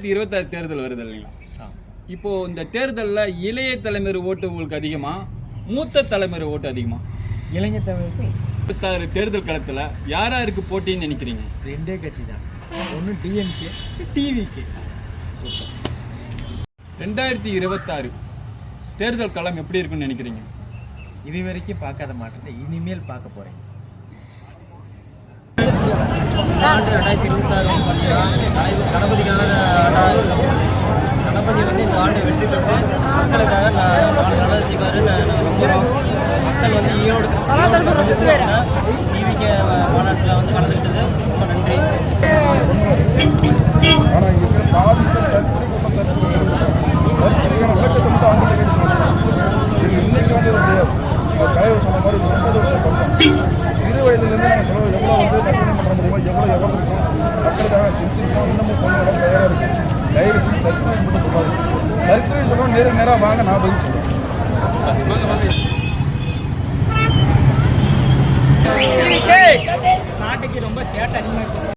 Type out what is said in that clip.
2026 தேர்தல் வருது இல்லைங்களா? இப்போ இந்த தேர்தலில் இளைய தலைமுறை ஓட்டு உங்களுக்கு அதிகமா, மூத்த தலைமுறை ஓட்டு அதிகமா? இளைஞ தமிழுக்கு 26 தேர்தல் களத்தில் யாருக்கு போட்டின்னு நினைக்கிறீங்க? ரெண்டே கட்சி தான், ஒன்று டிஎம்கே, டிவிகே. 2026 தேர்தல் களம் எப்படி இருக்குன்னு நினைக்கிறீங்க? இது வரைக்கும் பார்க்காத மாற்றத்தை இனிமேல் பார்க்க போகிறேன். ஆண்டு 2026 கணபதிக்கான கணபதி வந்து இந்த ஆண்டு வெற்றி பெற்று மக்களுக்காக நல்லது செய்வாருன்னு நம்புகிறோம். மக்கள் வந்து ஈரோடு டிவிகே மாநாட்டில் வந்து கலந்துக்கிட்டது ரொம்ப நன்றி. சிறு வயதிலிருந்து நாங்கள் செலவு எவ்வளோ வந்து கற்பனை பண்ண முடியுமோ எவ்வளோ மக்களுக்காக செஞ்சுருக்கோம், இன்னமும் கொஞ்சம் தயாராக இருக்குது. தயவு செஞ்சு தற்கொலை மட்டும் சொல்லாது. தற்கொலை சொல்லுவோம், நேராக வாங்க, நான் பதில் சொல்லுவேன். நாட்டுக்கு ரொம்ப சேட்டை அதிகமாக